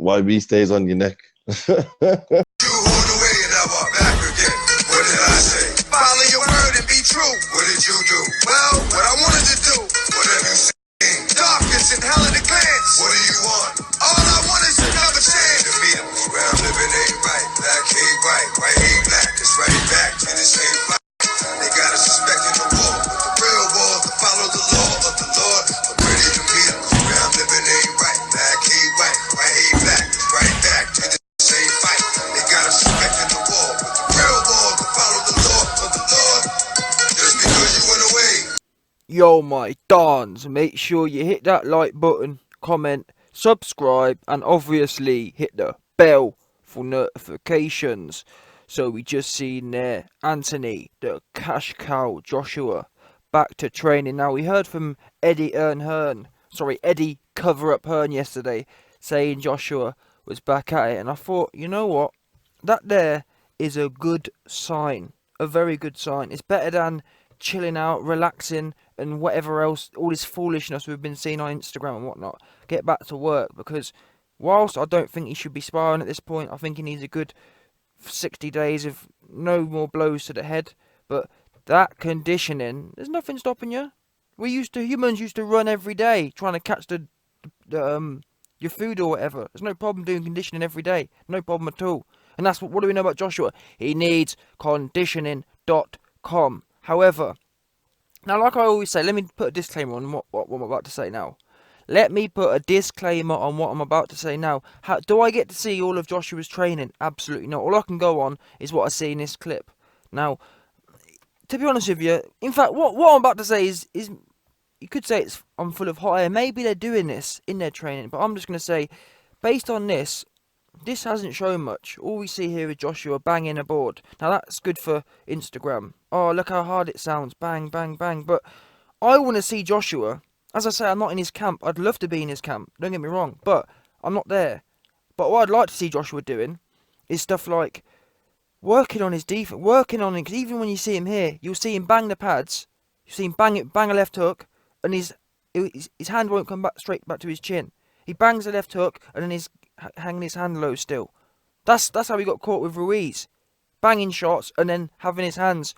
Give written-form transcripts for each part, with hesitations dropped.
YB stays on your neck. You hold away and I walk back again. What did I say? Follow your word and be true. What did you do? Well, what I wanted to do. What have you seen? Darkness and hell in a glance. What do you want? All I want is another chance to meet him. Where I'm living ain't right. Black ain't white. White ain't black. It's right back to the same fight. They got us suspecting the war. The real war to follow the law of the Lord. I'm ready to meet him. Where I'm living ain't right. Black ain't white. White ain't black. It's right back to the same fight. They got us suspecting the war. The real war to follow the law of the Lord. Just because you went away. Yo, my dons, make sure you hit that like button, comment, subscribe, and obviously hit the bell for notifications. So we just seen there Anthony, the cash cow Joshua, back to training. Now we heard from Eddie Cover Up Hearn yesterday, saying Joshua was back at it, and I thought, you know what, that there is a good sign, a very good sign. It's better than chilling out, relaxing, and whatever else, all this foolishness we've been seeing on Instagram and whatnot. Get back to work, because whilst I don't think he should be sparring at this point, I think he needs a good 60 days of no more blows to the head. But that conditioning, there's nothing stopping you. Humans used to run every day trying to catch your food or whatever. There's no problem doing conditioning every day, no problem at all. And that's what do we know about Joshua? He needs conditioning.com. However, now like I always say, let me put a disclaimer on what I'm about to say now. Let me put a disclaimer on what I'm about to say now. Do I get to see all of Joshua's training? Absolutely not. All I can go on is what I see in this clip. Now, to be honest with you, in fact, what I'm about to say is you could say I'm full of hot air. Maybe they're doing this in their training, but I'm just going to say, based on this hasn't shown much. All we see here is Joshua banging a board. Now that's good for Instagram. Oh, look how hard it sounds. Bang, bang, bang. But I want to see Joshua. As I say, I'm not in his camp. I'd love to be in his camp. Don't get me wrong. But I'm not there. But what I'd like to see Joshua doing is stuff like working on his defense. Working on it. Because even when you see him here, you'll see him bang the pads. You see him bang a left hook. And his hand won't come back straight back to his chin. He bangs the left hook. And then he's hanging his hand low still. That's how he got caught with Ruiz. Banging shots and then having his hands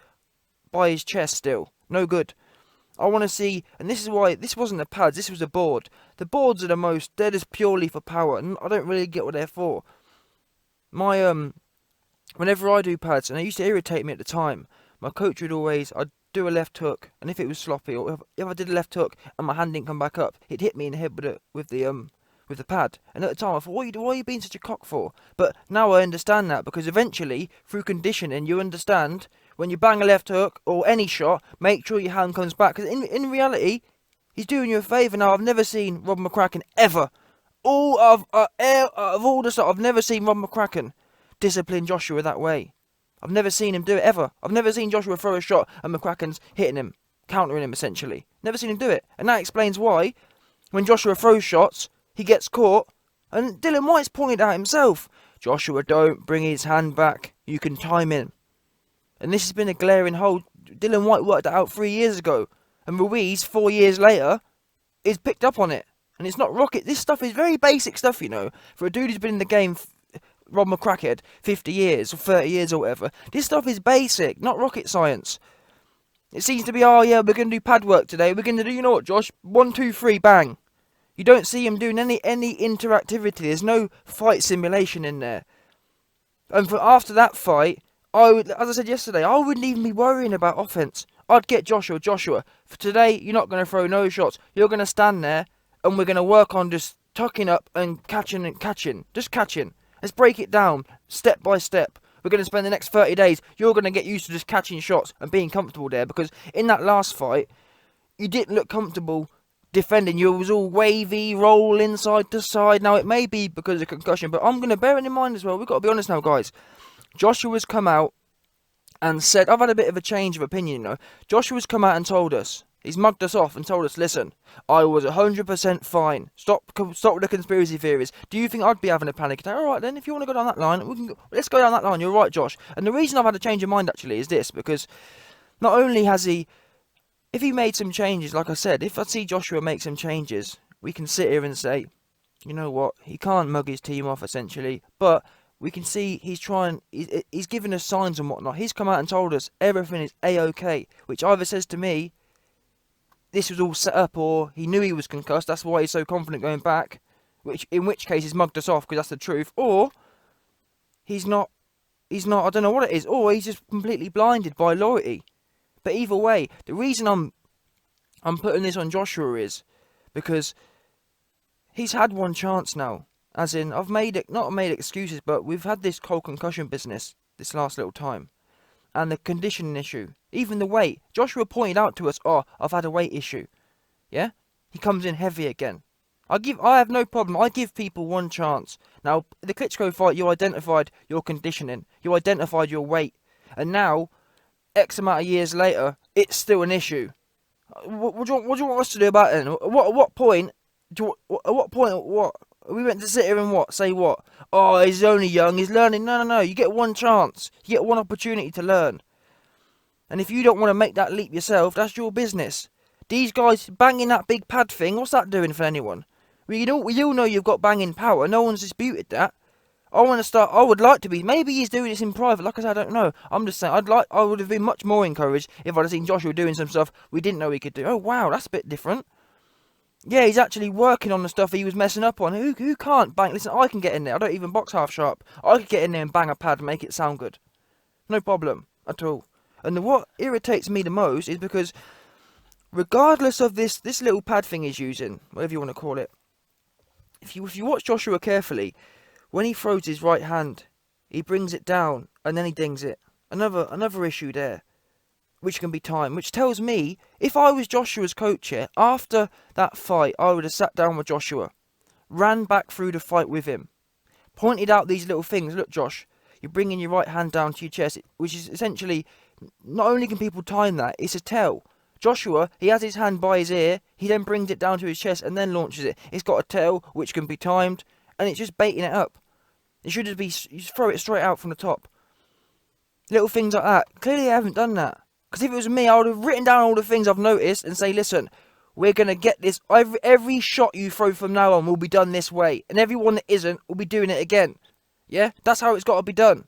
by his chest still. No good. I want to see, and this is why, this wasn't the pads, this was a board. The boards are they're just purely for power, and I don't really get what they're for. Whenever I do pads, and it used to irritate me at the time, my coach would always, I'd do a left hook, and if it was sloppy, or if I did a left hook and my hand didn't come back up, it hit me in the head with the pad. And at the time I thought, why are you being such a cock for? But now I understand that, because eventually, through conditioning, you understand when you bang a left hook or any shot, make sure your hand comes back. Because in reality, he's doing you a favour. Now, I've never seen Rob McCracken ever. All of all the stuff, I've never seen Rob McCracken discipline Joshua that way. I've never seen him do it ever. I've never seen Joshua throw a shot and McCracken's hitting him, countering him essentially. Never seen him do it. And that explains why, when Joshua throws shots, he gets caught. And Dylan White's pointed out himself, Joshua, don't bring his hand back. You can time him. And this has been a glaring hole. Dylan White worked that out 3 years ago. And Ruiz, 4 years later, is picked up on it. And it's not rocket. This stuff is very basic stuff, you know. For a dude who's been in the game, Rob McCracken, 50 years or 30 years or whatever. This stuff is basic, not rocket science. It seems to be, oh yeah, we're going to do pad work today. We're going to do, you know what, Josh? 1, 2, 3, bang. You don't see him doing any interactivity. There's no fight simulation in there. And after that fight, as I said yesterday, I wouldn't even be worrying about offense. I'd get Joshua, for today, you're not going to throw no shots. You're going to stand there, and we're going to work on just tucking up and catching. Just catching. Let's break it down, step by step. We're going to spend the next 30 days, you're going to get used to just catching shots and being comfortable there. Because in that last fight, you didn't look comfortable defending. You was all wavy, rolling side to side. Now, it may be because of concussion, but I'm going to bear it in mind as well. We've got to be honest now, guys. Joshua's come out and said, I've had a bit of a change of opinion, you know. Joshua's come out and told us, he's mugged us off and told us, listen, I was 100% fine. Stop with the conspiracy theories. Do you think I'd be having a panic attack? Alright then, if you want to go down that line, let's go down that line. You're right, Josh. And the reason I've had a change of mind, actually, is this, because not only has he, if he made some changes, like I said, if I see Joshua make some changes, we can sit here and say, you know what? He can't mug his team off, essentially. But we can see he's trying. He's giving us signs and whatnot. He's come out and told us everything is a-okay, which either says to me this was all set up, or he knew he was concussed. That's why he's so confident going back. In which case he's mugged us off, because that's the truth. Or he's not. He's not. I don't know what it is. Or he's just completely blinded by loyalty. But either way, the reason I'm putting this on Joshua is because he's had one chance now. As in, I've not made excuses, but we've had this cold concussion business this last little time. And the conditioning issue. Even the weight. Joshua pointed out to us, I've had a weight issue. Yeah? He comes in heavy again. I have no problem. I give people one chance. Now, the Klitschko fight, you identified your conditioning. You identified your weight. And now, X amount of years later, it's still an issue. What do you want us to do about it then? At what point? Are we meant to sit here and say what? Oh, he's only young, he's learning. No. You get one chance. You get one opportunity to learn. And if you don't want to make that leap yourself, that's your business. These guys banging that big pad thing, what's that doing for anyone? We all know you've got banging power. No one's disputed that. I would like to be. Maybe he's doing this in private. Like I said, I don't know. I'm just saying, I would have been much more encouraged if I'd have seen Joshua doing some stuff we didn't know he could do. Oh, wow, that's a bit different. Yeah, he's actually working on the stuff he was messing up on. Who can't bang? Listen, I can get in there. I don't even box half sharp. I could get in there and bang a pad and make it sound good. No problem at all. And what irritates me the most is because regardless of this little pad thing he's using, whatever you want to call it, if you watch Joshua carefully, when he throws his right hand, he brings it down and then he dings it. Another issue there, which can be timed, which tells me, if I was Joshua's coach here, after that fight, I would have sat down with Joshua, ran back through the fight with him, pointed out these little things. Look, Josh, you're bringing your right hand down to your chest, which is essentially, not only can people time that, it's a tell. Joshua, he has his hand by his ear, he then brings it down to his chest and then launches it. It's got a tell, which can be timed, and it's just baiting it up. It should just be, you just throw it straight out from the top. Little things like that. Clearly I haven't done that. Because if it was me, I would have written down all the things I've noticed and say, listen, we're going to get this. Every shot you throw from now on will be done this way. And everyone that isn't will be doing it again. Yeah? That's how it's got to be done.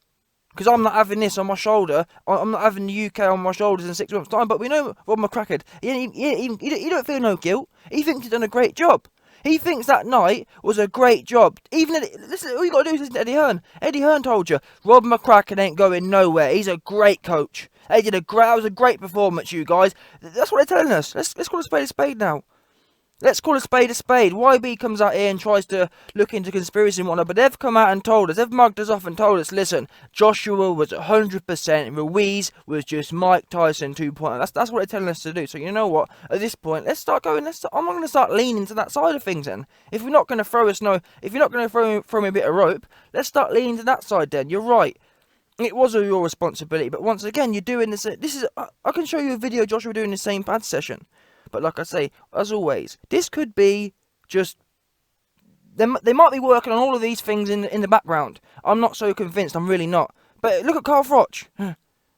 Because I'm not having this on my shoulder. I'm not having the UK on my shoulders in 6 months' time. But we know Rob McCracken, he don't feel no guilt. He thinks he's done a great job. He thinks that night was a great job. Listen, all you got to do is listen to Eddie Hearn. Eddie Hearn told you, Rob McCracken ain't going nowhere. He's a great coach. That was a great performance, you guys. That's what they're telling us. Let's call a spade now. Let's call a spade a spade. YB comes out here and tries to look into conspiracy and whatnot, but they've come out and told us, they've mugged us off and told us, listen, Joshua was 100%, Ruiz was just Mike Tyson 2.0. That's what they're telling us to do. So you know what? At this point, I'm not going to start leaning to that side of things then. If you're not going to throw me a bit of rope, let's start leaning to that side then. You're right. It was your responsibility, but once again, you're doing this. I can show you a video of Joshua doing the same pad session. But like I say, as always, this could be just... They might be working on all of these things in the background. I'm not so convinced, I'm really not. But look at Carl Froch.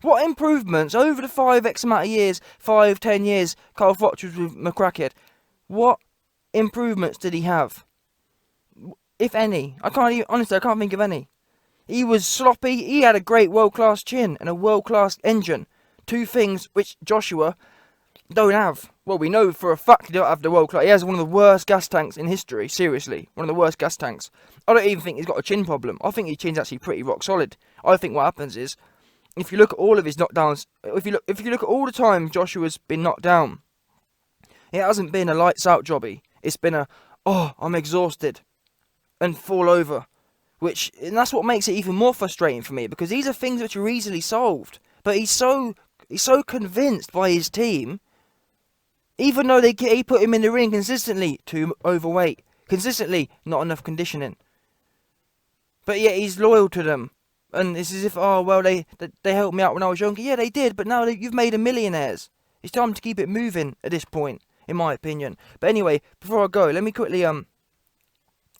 What improvements over the 5 amount of years, 5-10 years, Carl Froch was with McCracken. What improvements did he have? If any. Honestly, I can't think of any. He was sloppy, he had a great world-class chin and a world-class engine. 2 things which Joshua don't have. Well, we know for a fact he don't have the world class. He has one of the worst gas tanks in history. Seriously, one of the worst gas tanks. I don't even think he's got a chin problem. I think his chin's actually pretty rock solid. I think what happens is, if you look at all of his knockdowns, if you look at all the time Joshua's been knocked down, it hasn't been a lights out jobby. It's been I'm exhausted, and fall over, and that's what makes it even more frustrating for me, because these are things which are easily solved. But he's so convinced by his team. Even though he put him in the ring consistently, too overweight. Consistently, not enough conditioning. But yet he's loyal to them. And it's as if, they helped me out when I was younger. Yeah, they did, but now you've made them millionaires. It's time to keep it moving at this point, in my opinion. But anyway, before I go, let me quickly, I'm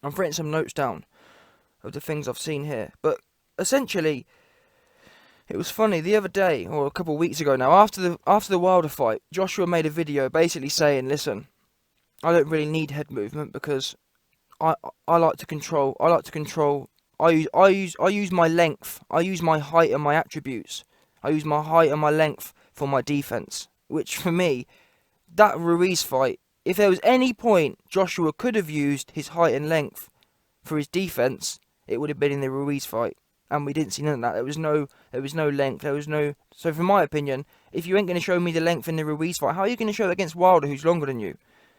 writing some notes down of the things I've seen here. But essentially, it was funny, the other day, or a couple of weeks ago now, after the Wilder fight, Joshua made a video basically saying, listen, I don't really need head movement because I I like to control. I like to control. I use my length. I use my height and my attributes. I use my height and my length for my defense. Which for me, that Ruiz fight, if there was any point Joshua could have used his height and length for his defense, it would have been in the Ruiz fight. And we didn't see none of that. There was no length. There was no. So, from my opinion, if you ain't going to show me the length in the Ruiz fight, how are you going to show it against Wilder, who's longer than you?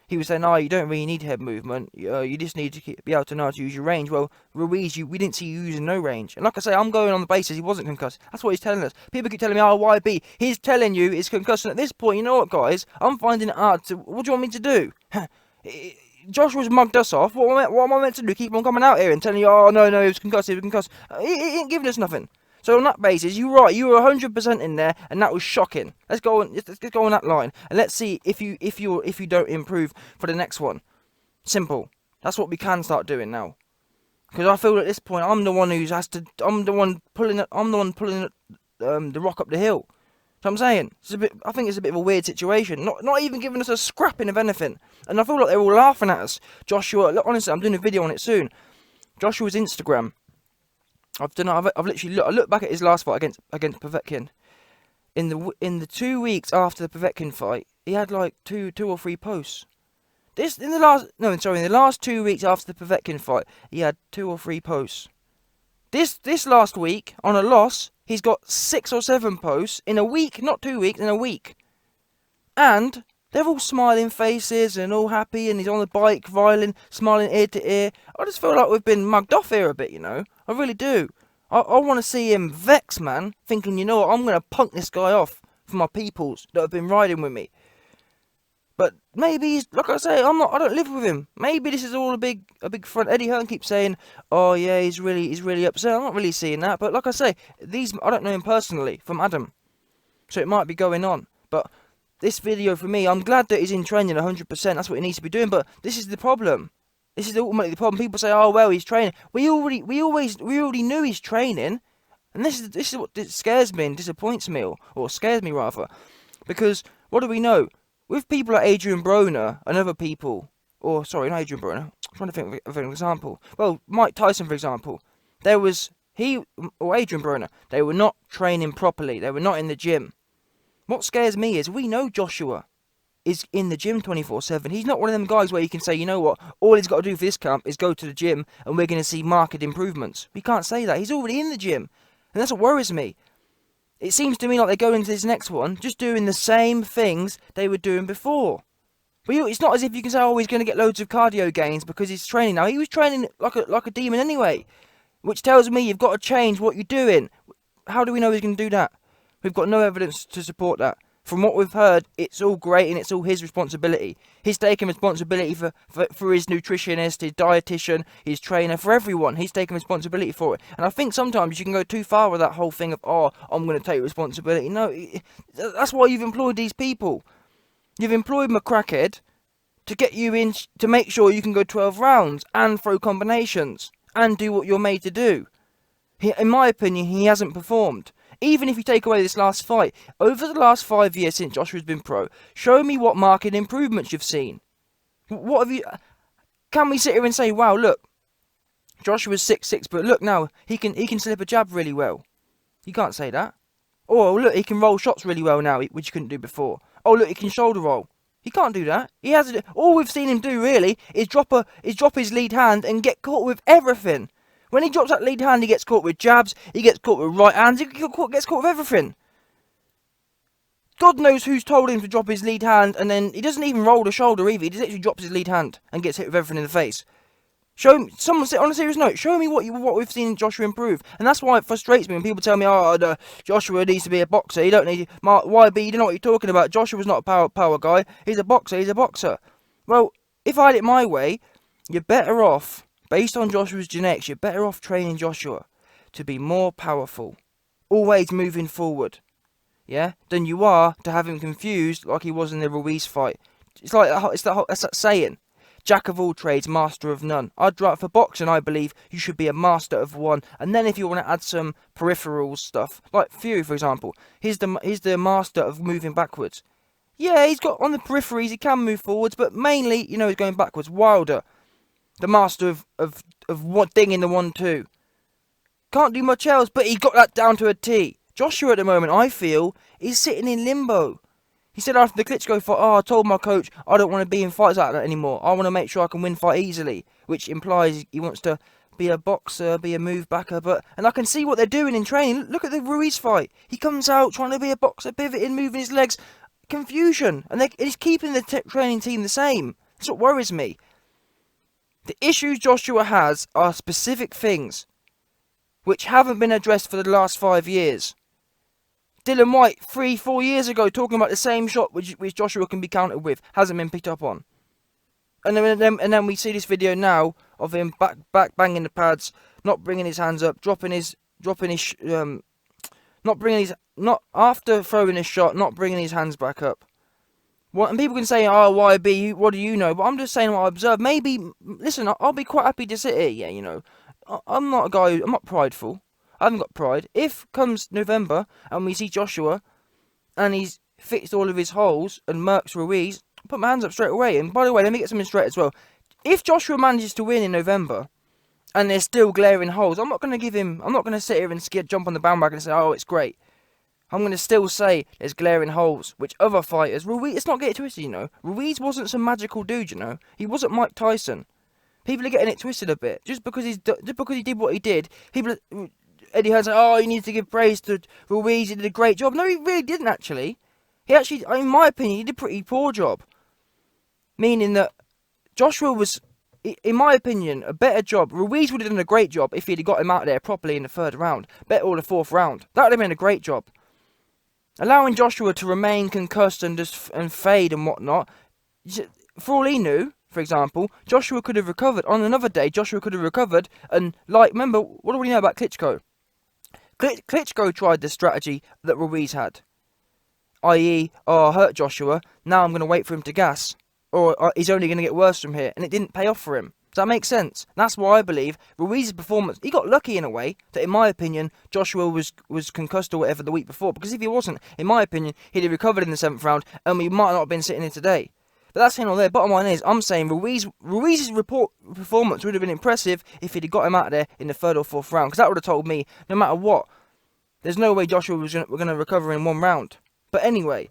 He was saying, you don't really need head movement. You just need to be able to know how to use your range. Well, Ruiz, we didn't see you using no range. And like I say, I'm going on the basis he wasn't concussed. That's what he's telling us. People keep telling me, YB. He's telling you it's concussed. And at this point, you know what, guys? I'm finding it hard to. What do you want me to do? Joshua's mugged us off. What am I meant to do? Keep on coming out here and telling you, no, he was concussed, he was concussed. He ain't giving us nothing. So on that basis, you're right. You were 100% in there, and that was shocking. Let's go on that line, and let's see if you don't improve for the next one. Simple. That's what we can start doing now. Because I feel at this point, I'm the one I'm the one pulling the rock up the hill. So I'm saying, I think it's a bit of a weird situation. Not even giving us a scrapping of anything. And I feel like they're all laughing at us. Joshua, look, honestly, I'm doing a video on it soon. Joshua's Instagram. I've literally looked back at his last fight against Povetkin. In the 2 weeks after the Povetkin fight, he had like two or three posts. In the last 2 weeks after the Povetkin fight, he had 2 or 3 posts. This last week, on a loss, he's got 6 or 7 posts in a week, not 2 weeks, in a week. And they're all smiling faces and all happy, and he's on the bike, violin, smiling ear to ear. I just feel like we've been mugged off here a bit, you know. I really do. I want to see him vex, man, thinking, you know what, I'm going to punk this guy off for my peoples that have been riding with me. But maybe he's, like I say, I don't live with him. Maybe this is all a big front. Eddie Hearn keeps saying, oh yeah, he's really upset. I'm not really seeing that. But like I say, I don't know him personally from Adam. So it might be going on. But this video for me, I'm glad that he's in training 100%. That's what he needs to be doing. But this is the problem. This is ultimately the problem. People say, oh well, he's training. We already knew he's training. And this is what scares me and disappoints me, or scares me rather. Because what do we know? With people like Adrian Broner and other people, not Adrian Broner, I'm trying to think of an example. Well, Mike Tyson, for example. Adrian Broner, they were not training properly. They were not in the gym. What scares me is we know Joshua is in the gym 24/7. He's not one of them guys where you can say, you know what, all he's got to do for this camp is go to the gym and we're going to see marked improvements. We can't say that. He's already in the gym. And that's what worries me. It seems to me like they go into this next one just doing the same things they were doing before. It's not as if you can say, he's going to get loads of cardio gains because he's training now. He was training like a demon anyway, which tells me you've got to change what you're doing. How do we know he's going to do that? We've got no evidence to support that. From what we've heard, it's all great and it's all his responsibility. He's taking responsibility for his nutritionist, his dietitian, his trainer, for everyone. He's taking responsibility for it. And I think sometimes you can go too far with that whole thing of, I'm going to take responsibility. No, that's why you've employed these people. You've employed McCrackhead to get you in, to make sure you can go 12 rounds and throw combinations and do what you're made to do. In my opinion, he hasn't performed. Even if you take away this last fight, over the last 5 years since Joshua's been pro, show me what market improvements you've seen. What have you? Can we sit here and say, wow, look, Joshua's 6'6", but look now, he can slip a jab really well. You can't say that. Or look, he can roll shots really well now, which you couldn't do before. Oh look, he can shoulder roll. He can't do that. He hasn't. All we've seen him do really is drop his lead hand and get caught with everything. When he drops that lead hand, he gets caught with jabs, he gets caught with right hands, he gets caught with everything. God knows who's told him to drop his lead hand, and then he doesn't even roll the shoulder either. He just literally drops his lead hand and gets hit with everything in the face. Someone say, on a serious note, show me what we've seen Joshua improve. And that's why it frustrates me when people tell me, Joshua needs to be a boxer. You don't need YB, you don't know what you're talking about. Joshua's not a power guy. He's a boxer. Well, if I had it my way, you're better off. Based on Joshua's genetics, you're better off training Joshua to be more powerful, always moving forward, than you are to have him confused like he was in the Ruiz fight. It's that saying, Jack of all trades, master of none. For boxing, I believe you should be a master of one, and then if you want to add some peripheral stuff, like Fury, for example, he's the master of moving backwards. Yeah, he's got on the peripheries, he can move forwards, but mainly, he's going backwards. Wilder. the master of what dinging the 1-2. Can't do much else, but he got that down to a T. Joshua at the moment, I feel, is sitting in limbo. He said after the Klitschko fight, I told my coach I don't want to be in fights like that anymore. I want to make sure I can win fight easily, which implies he wants to be a boxer, be a move backer. And I can see what they're doing in training. Look at the Ruiz fight. He comes out trying to be a boxer, pivoting, moving his legs. Confusion. And he's keeping the training team the same. That's what worries me. The issues Joshua has are specific things which haven't been addressed for the last 5 years. Dylan White, 3-4 years ago, talking about the same shot which Joshua can be countered with, hasn't been picked up on. And then we see this video now of him back banging the pads, not bringing his hands up, not after throwing his shot, not bringing his hands back up. And people can say, oh, YB, what do you know? But I'm just saying what I observed. Maybe, listen, I'll be quite happy to sit here, yeah, you know. I'm not a guy, I'm not prideful. I haven't got pride. If comes November and we see Joshua and he's fixed all of his holes and murks Ruiz, I'll put my hands up straight away. And by the way, let me get something straight as well. If Joshua manages to win in November and there's still glaring holes, I'm not going to sit here and jump on the bandwagon and say, oh, it's great. I'm going to still say there's glaring holes, which other fighters, Ruiz, let's not get it twisted, you know. Ruiz wasn't some magical dude, you know. He wasn't Mike Tyson. People are getting it twisted a bit. Just because he did what he did, Eddie Hearn's like, oh, you need to give praise to Ruiz, he did a great job. No, he really didn't, actually. He actually, in my opinion, he did a pretty poor job. Meaning that Joshua was, in my opinion, a better job. Ruiz would have done a great job if he'd have got him out there properly in the 3rd round. Better or the 4th round. That would have been a great job. Allowing Joshua to remain concussed and fade and whatnot, for all he knew, for example, Joshua could have recovered. On another day, Joshua could have recovered and, remember, what do we know about Klitschko? Klitschko tried the strategy that Ruiz had. I.e., I hurt Joshua, now I'm going to wait for him to gas. Or he's only going to get worse from here. And it didn't pay off for him. Does that make sense? That's why I believe Ruiz's performance, he got lucky in a way, that in my opinion, Joshua was concussed or whatever the week before. Because if he wasn't, in my opinion, he'd have recovered in the 7th round and we might not have been sitting here today. But that's here or there. Bottom line is, I'm saying Ruiz's performance would have been impressive if he'd have got him out there in the 3rd or 4th round. Because that would have told me, no matter what, there's no way Joshua was going to recover in 1 round. But anyway,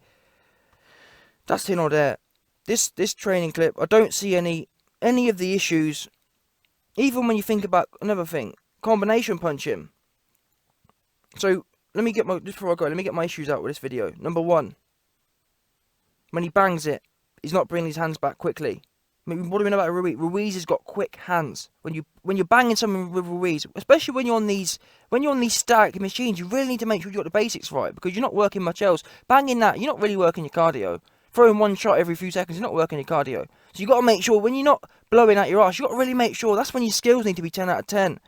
that's here or there. This training clip, I don't see any of the issues. Even when you think about another thing, combination punching. So let me get my issues out with this video. Number 1, when he bangs it, he's not bringing his hands back quickly. I mean, what do we know about Ruiz? Ruiz has got quick hands. When you're banging something with Ruiz, especially when you're on these static machines, you really need to make sure you got the basics right because you're not working much else. Banging that, you're not really working your cardio. Throwing one shot every few seconds, you're not working your cardio. So you got to make sure when you're not blowing out your ass, you got to really make sure that's when your skills need to be 10 out of 10.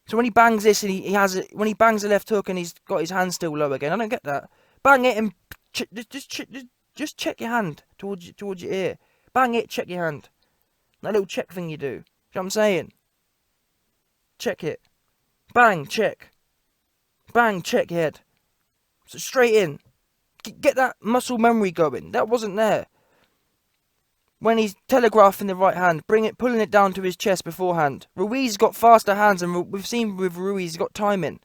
So when he bangs this and he has it, when he bangs the left hook and he's got his hand still low again, I don't get that. Bang it and just check your hand towards your ear. Bang it, check your hand. That little check thing you do. You know what I'm saying? Check it. Bang, check. Bang, check your head. So straight in. Get that muscle memory going. That wasn't there. When he's telegraphing the right hand, pulling it down to his chest beforehand. Ruiz's got faster hands, and we've seen with Ruiz, he's got timing.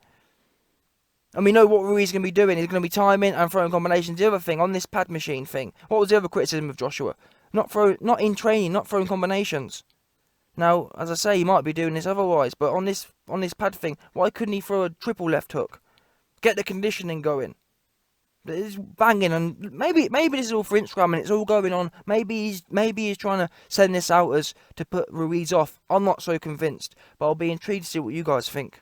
And we know what Ruiz is going to be doing. He's going to be timing and throwing combinations. The other thing, on this pad machine thing, what was the other criticism of Joshua? Not in training, not throwing combinations. Now, as I say, he might be doing this otherwise, but on this pad thing, why couldn't he throw a triple left hook? Get the conditioning going. It's banging, and maybe this is all for Instagram and it's all going on. Maybe he's trying to send this out as to put Ruiz off. I'm not so convinced, but I'll be intrigued to see what you guys think.